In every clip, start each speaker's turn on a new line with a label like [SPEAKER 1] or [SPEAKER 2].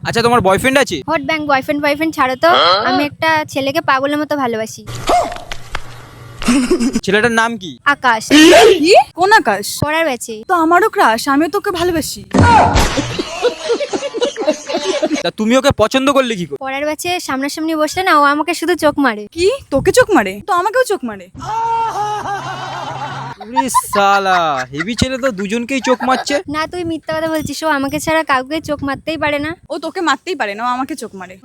[SPEAKER 1] আচ্ছা তোমার বয়ফ্রেন্ড আছে?
[SPEAKER 2] হট ব্যাংক বয়ফ্রেন্ড ছাড়ো তো। আমি একটা ছেলেকে পাগলের মতো ভালোবাসি।
[SPEAKER 1] ছেলেটার নাম কি?
[SPEAKER 2] আকাশ।
[SPEAKER 3] কি? কোন আকাশ?
[SPEAKER 2] পড়ার ব্যাচে।
[SPEAKER 3] তো আমারও ক্রাশ, আমিও তোকে ভালোবাসি।
[SPEAKER 1] তা তুমি ওকে পছন্দ করলে কি করে?
[SPEAKER 2] পড়ার ব্যাচে সামনাসামনি বসলে না, ও আমাকে শুধু চোখ মারে।
[SPEAKER 3] কি? তোকে চোখ মারে? তো আমাকেও চোখ মারে।
[SPEAKER 1] ওরে শালা, হেভি ছেলে তো, দুজনকেই চোখ মারছে।
[SPEAKER 2] না, তুই মিথ্যা কথা বলছিস। ও আমাকে ছাড়া কাউকে চোখ মারতেই পারে না।
[SPEAKER 3] ও তোকে মারতেই পারে না, ও আমাকে চোখ মারে।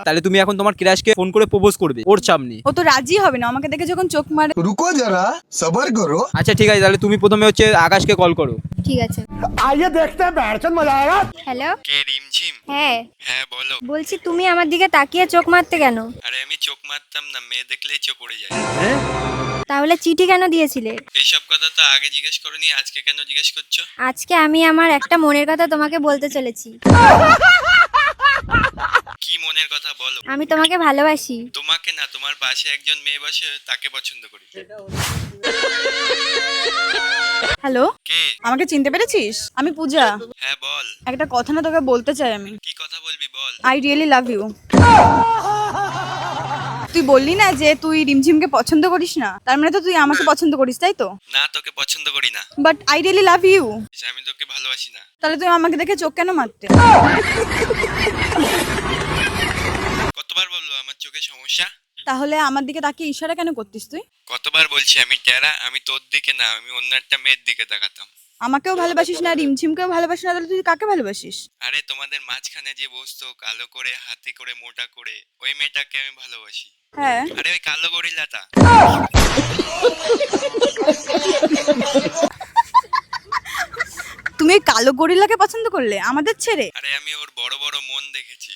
[SPEAKER 1] তাহলে তুমি এখন তোমার ক্রাশকে ফোন করে প্রপোজ করবে ওর সামনে।
[SPEAKER 3] ও তো রাজি হবে না আমাকে দেখে যখন চোখ মারে।
[SPEAKER 4] रुको जरा सबर करो।
[SPEAKER 1] আচ্ছা ঠিক আছে, তাহলে তুমি প্রথমে হচ্ছে আকাশকে কল করো।
[SPEAKER 2] ঠিক আছে।
[SPEAKER 4] आइए देखते हैं बैठचंद मजा आएगा।
[SPEAKER 2] হ্যালো।
[SPEAKER 5] কে রিমঝিম?
[SPEAKER 2] হ্যাঁ
[SPEAKER 5] হ্যাঁ বলো।
[SPEAKER 2] বলছি, তুমি আমার দিকে তাকিয়ে চোখ মারতে কেন?
[SPEAKER 5] আরে আমি চোখ মারতাম না, মেয়ে দেখলেই চোখ উড়ে যায়।
[SPEAKER 2] তাহলে চিঠি কেন দিয়েছিলে?
[SPEAKER 5] এইসব কথা তো আগে জিজ্ঞেস করনি, আজকে কেন জিজ্ঞেস করছো?
[SPEAKER 2] আজকে আমি আমার একটা মনের কথা তোমাকে বলতে চলেছি।
[SPEAKER 5] কি মনের কথা বলো।
[SPEAKER 2] আমি তোমাকে ভালোবাসি।
[SPEAKER 5] তোমাকে না, তোমার পাশে একজন মেয়ে বসে, তাকে পছন্দ করি।
[SPEAKER 3] হ্যালো,
[SPEAKER 5] কে?
[SPEAKER 3] আমাকে চিনতে পেরেছিস? আমি পূজা।
[SPEAKER 5] হ্যাঁ বল।
[SPEAKER 3] একটা কথা না তোকে বলতে চাই আমি।
[SPEAKER 5] কি কথা বলবি বল।
[SPEAKER 3] I really love you. তুই বললি না যে তুই রিমঝিমকে পছন্দ করিস না, তার মানে তো তুই আমাকে পছন্দ করিস, তাই তো?
[SPEAKER 5] না, তোকে পছন্দ করি না।
[SPEAKER 3] But I really love you.
[SPEAKER 5] আমি তোকে ভালোবাসি না।
[SPEAKER 3] তাহলে তুই আমাকে দেখে চোখ কেন মারতে?
[SPEAKER 5] কতবার বলবো আমার চোখে সমস্যা?
[SPEAKER 3] তাহলে আমার দিকে তাকিয়ে ইশারা কেন করতিস তুই?
[SPEAKER 5] কতবার বলছি আমি টেরা, আমি তোর দিকে না, আমি অন্য একটা মেয়ের দিকে তাকাতাম।
[SPEAKER 3] আমাকেও ভালোবাসিস না, রিমঝিমকেও ভালোবাসিস না, তাহলে তুই কাকে ভালোবাসিস?
[SPEAKER 5] আরে তোমাদের মাঝখানে যে বসতো কালো করে, হাতে করে, মোটা করে, ওই মেয়েটাকে আমি ভালোবাসি।
[SPEAKER 3] হ্যাঁ,
[SPEAKER 5] আরে ওই কালো গরিলাটা।
[SPEAKER 3] তুমি ওই কালো গরিলাকে পছন্দ করলে আমাদের ছেড়ে?
[SPEAKER 5] আরে আমি ওর বড় বড় মন দেখেছি।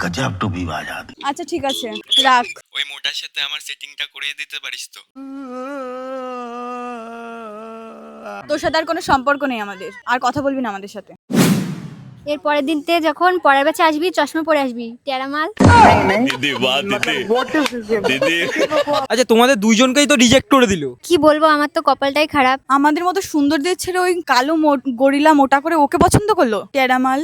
[SPEAKER 4] गजब टू भी बात।
[SPEAKER 3] আচ্ছা ঠিক আছে, রাখ।
[SPEAKER 5] ওই মোটার সাথে আমার সেটিংটা করিয়ে দিতে পারিস তো?
[SPEAKER 3] তোর সাথে আর কোনো সম্পর্ক নেই আমাদের, আর কথা বলবি না আমাদের সাথে।
[SPEAKER 2] এর পরের দিন থেকে যখন পড়ার ব্যাচে আসবি, চশমা পরে আসবি। টেরামাল।
[SPEAKER 1] আচ্ছা তোমাদের দুইজনকেই তো রিজেক্ট করে দিল।
[SPEAKER 2] কি বলবো, আমার তো কপালটাই খারাপ।
[SPEAKER 3] আমাদের মতো সুন্দরদের ছেড়ে ওই কালো গরিলা মোটা করে ওকে পছন্দ করলো, টেরামাল।